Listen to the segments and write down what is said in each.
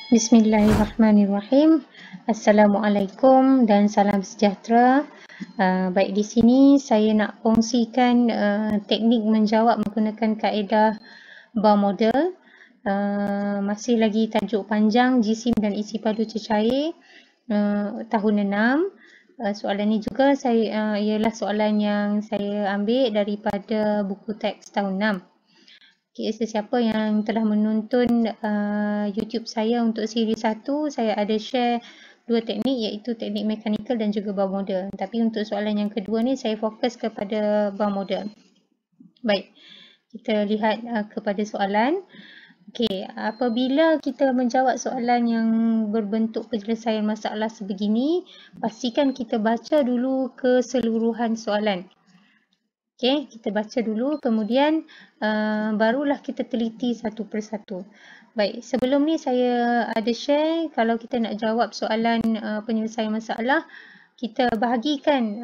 Bismillahirrahmanirrahim. Assalamualaikum dan salam sejahtera. Baik, di sini saya nak kongsikan teknik menjawab menggunakan kaedah bar model. Masih lagi tajuk panjang jisim dan isi padu cecair tahun 6. Soalan ni juga ialah soalan yang saya ambil daripada buku teks tahun 6. Okay, sesiapa yang telah menonton YouTube saya untuk siri 1, saya ada share dua teknik, iaitu teknik mechanical dan juga bar model. Tapi untuk soalan yang kedua ni saya fokus kepada bar model. Baik, kita lihat kepada soalan. Okey, apabila kita menjawab soalan yang berbentuk penyelesaian masalah sebegini, pastikan kita baca dulu keseluruhan soalan. Okey, kita baca dulu, kemudian barulah kita teliti satu persatu. Baik, sebelum ni saya ada share, kalau kita nak jawab soalan penyelesaian masalah, kita bahagikan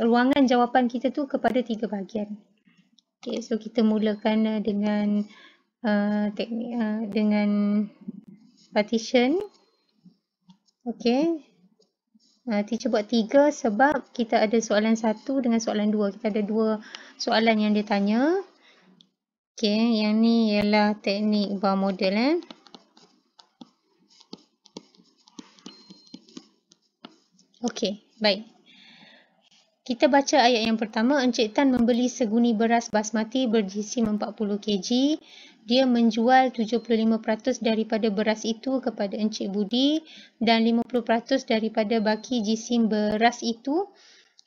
ruangan jawapan kita tu kepada 3 bahagian. Okey, so kita mulakan dengan teknik dengan partition. Okey. Teacher buat 3 sebab kita ada soalan 1 dengan soalan 2. Kita ada 2 soalan yang dia tanya. Okey, yang ni ialah teknik bar model. Okey, baik. Kita baca ayat yang pertama. Encik Tan membeli seguni beras basmati berjisim 40 kg. Dia menjual 75% daripada beras itu kepada Encik Budi dan 50% daripada baki jisim beras itu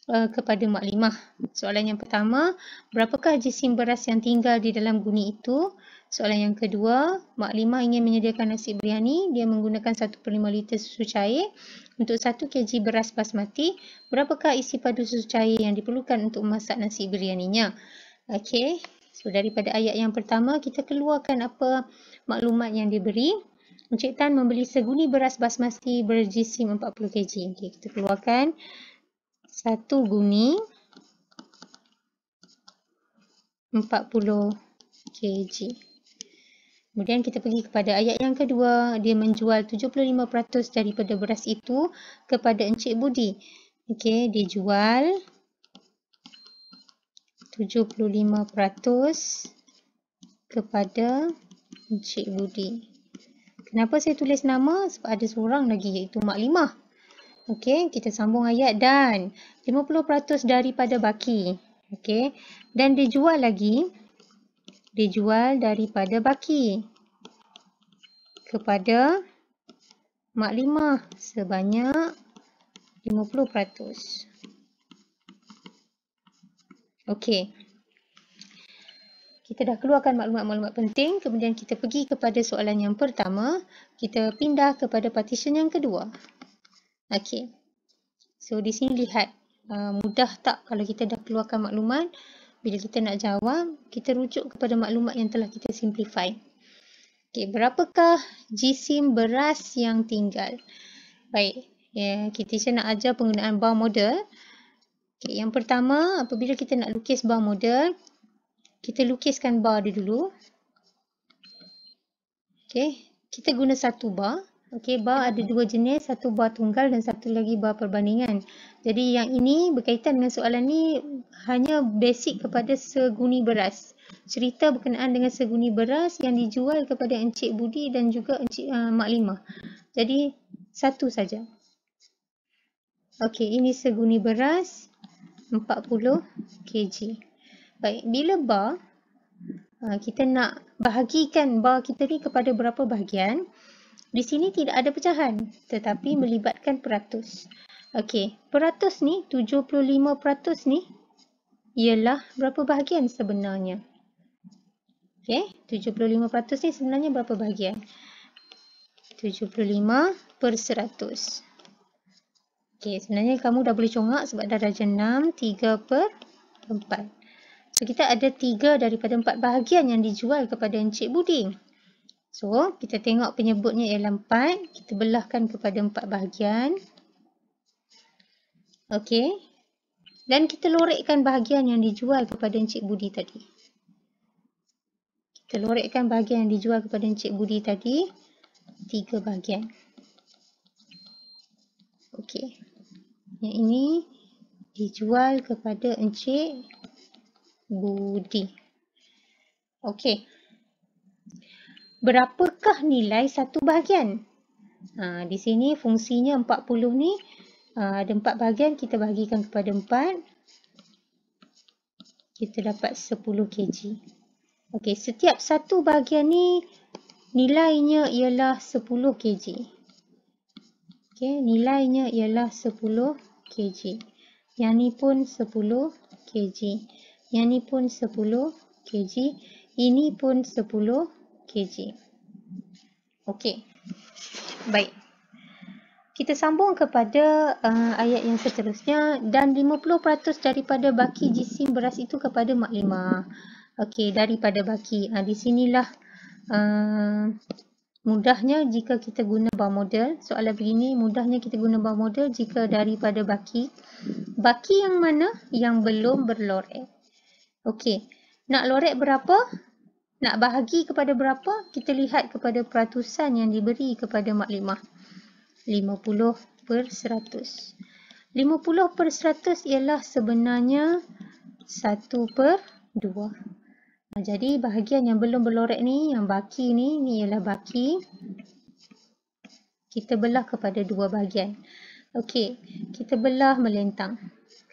kepada Mak Limah. Soalan yang pertama, berapakah jisim beras yang tinggal di dalam guni itu? Soalan yang kedua, Mak Limah ingin menyediakan nasi biryani. Dia menggunakan 1/5 liter susu cair. Untuk 1 kg beras basmati, berapakah isi padu susu cair yang diperlukan untuk memasak nasi biryaninya? Okey. So, daripada ayat yang pertama, kita keluarkan apa maklumat yang diberi. Encik Tan membeli seguni beras basmati berjisim 40 kg. Okay, kita keluarkan 1 guni 40 kg. Kemudian kita pergi kepada ayat yang kedua. Dia menjual 75% daripada beras itu kepada Encik Budi. Okey, dia jual 75% kepada Encik Budi. Kenapa saya tulis nama? Sebab ada seorang lagi, iaitu Mak Limah. Okey, kita sambung ayat. Dan 50% daripada baki. Okey, dan dia jual lagi. Dia jual daripada baki kepada Mak Limah sebanyak 50%. Okey. Kita dah keluarkan maklumat-maklumat penting. Kemudian kita pergi kepada soalan yang pertama. Kita pindah kepada partition yang kedua. Okey. So, di sini lihat. Mudah tak kalau kita dah keluarkan maklumat. Bila kita nak jawab, kita rujuk kepada maklumat yang telah kita simplify. Okey, berapakah jisim beras yang tinggal? Baik. Kita nak ajar penggunaan bar model. Okay, yang pertama, apabila kita nak lukis bar model, kita lukiskan bar dia dulu. Okay, kita guna satu bar. Okay, bar ada 2 jenis, satu bar tunggal dan satu lagi bar perbandingan. Jadi yang ini berkaitan dengan soalan ni hanya basic kepada seguni beras. Cerita berkenaan dengan seguni beras yang dijual kepada Encik Budi dan juga Mak Limah. Jadi satu saja. Okay, ini seguni beras 40 kg. Baik, bila bar, kita nak bahagikan bar kita ni kepada berapa bahagian. Di sini tidak ada pecahan, tetapi melibatkan peratus. Okey, peratus ni, 75% ni ialah berapa bahagian sebenarnya? Okey, 75% ni sebenarnya berapa bahagian? 75/100. Okey, sebenarnya kamu dah boleh congak sebab dah darjah 6, 3/4. So, kita ada 3 daripada 4 bahagian yang dijual kepada Encik Budi. So, kita tengok penyebutnya ialah 4. Kita belahkan kepada 4 bahagian. Okey. Dan kita lorekkan bahagian yang dijual kepada Encik Budi tadi. Kita lorekkan bahagian yang dijual kepada Encik Budi tadi. 3 bahagian. Okey. Yang ini dijual kepada Encik Budi. Okey. Berapakah nilai satu bahagian? Di sini fungsinya 40 ni ada 4 bahagian, kita bahagikan kepada 4. Kita dapat 10 kg. Okey, setiap satu bahagian ni nilainya ialah 10 kg. Okey, nilainya ialah 10 kg. Yang ni pun 10 kg. Yang ni pun 10 kg. Ini pun 10 kg. Okey. Baik. Kita sambung kepada ayat yang seterusnya. Dan 50% daripada baki jisim beras itu kepada maklimah. Okey, daripada baki. Di sinilah mudahnya jika kita guna bar model. Soalan begini, mudahnya kita guna bar model jika daripada baki. Baki yang mana? Yang belum berlorek. Okey, nak lorek berapa? Nak bahagi kepada berapa? Kita lihat kepada peratusan yang diberi kepada maklimah. 50%. 50% ialah sebenarnya 1/2. Jadi bahagian yang belum berlorek ni, yang baki ni ialah baki. Kita belah kepada 2 bahagian. Okey, kita belah melentang.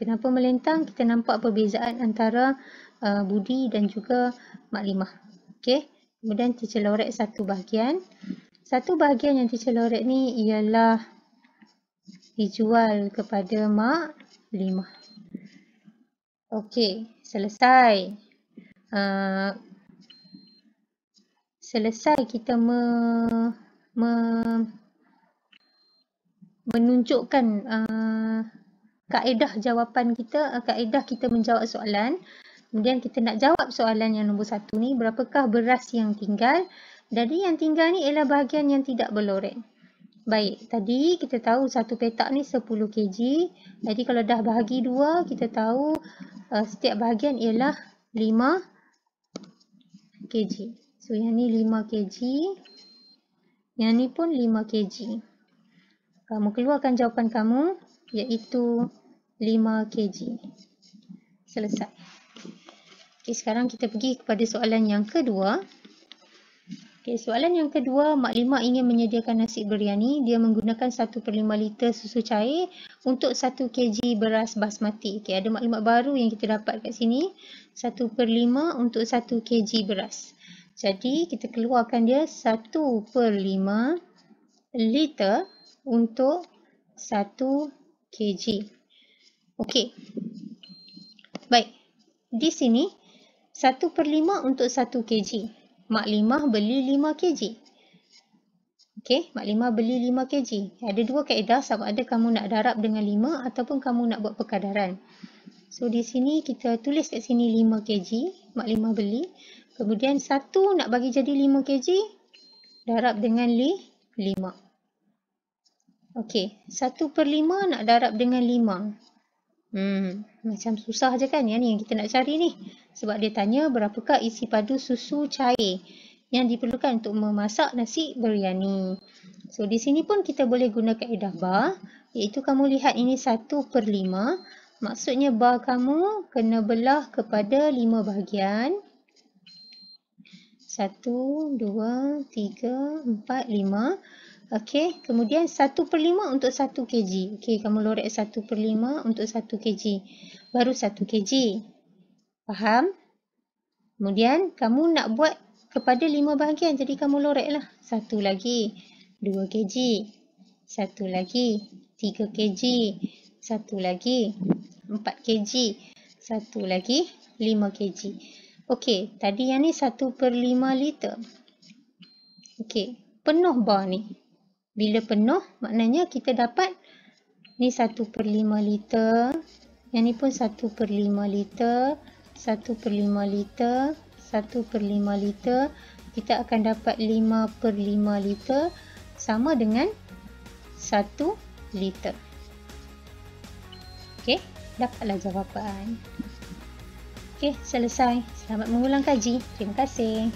Kenapa melentang? Kita nampak perbezaan antara Budi dan juga maklimah. Okey, kemudian teacher lorek satu bahagian. Satu bahagian yang teacher lorek ni ialah dijual kepada maklimah. Okey, selesai. Selesai kita menunjukkan kaedah jawapan kita, kaedah kita menjawab soalan. Kemudian kita nak jawab soalan yang nombor 1 ni, berapakah beras yang tinggal? Jadi yang tinggal ni ialah bahagian yang tidak berlorek. Baik, tadi kita tahu satu petak ni 10 kg. Jadi kalau dah bahagi 2, kita tahu setiap bahagian ialah 5 kg. So yang ni 5 kg. Yang ni pun 5 kg. Kamu keluarkan jawapan kamu, iaitu 5 kg. Selesai. Okey, sekarang kita pergi kepada soalan yang kedua. Okey, soalan yang kedua, maklimah ingin menyediakan nasi biryani. Dia menggunakan 1/5 liter susu cair untuk 1 kg beras basmati. Okey, ada maklumat baru yang kita dapat kat sini. 1/5 untuk 1 kg beras. Jadi, kita keluarkan dia 1/5 liter untuk 1 kg. Okey. Baik. Di sini 1/5 untuk 1 kg. Maklimah beli 5 kg. Okey, maklimah beli 5 kg. Ada dua kaedah, sama ada kamu nak darab dengan 5 ataupun kamu nak buat perkadaran. So di sini kita tulis kat sini 5 kg, maklimah beli. Kemudian 1 nak bagi jadi 5 kg, darab dengan 5. Okey, 1/5 nak darab dengan 5. Macam susah je kan, yang ni yang kita nak cari ni. Sebab dia tanya berapakah isi padu susu cair yang diperlukan untuk memasak nasi biryani. So di sini pun kita boleh guna kaedah bar, iaitu kamu lihat ini 1/5. Maksudnya bar kamu kena belah kepada 5 bahagian. 1, 2, 3, 4, 5. Okey, kemudian 1/5 untuk 1 kg. Okey, kamu lorek 1/5 untuk 1 kg. Baru 1 kg. Faham? Kemudian kamu nak buat kepada 5 bahagian. Jadi kamu loreklah. 1 lagi, 2 kg. 1 lagi, 3 kg. 1 lagi, 4 kg. 1 lagi, 5 kg. Okey, tadi yang ni 1/5 liter. Okey, penuh bar ni. Bila penuh, maknanya kita dapat ni 1/5 liter. Yang ni pun 1/5 liter. 1/5 liter. 1/5 liter. Kita akan dapat 5/5 liter. Sama dengan 1 liter. Okey, dapatlah jawapan. Okey, selesai. Selamat mengulang kaji. Terima kasih.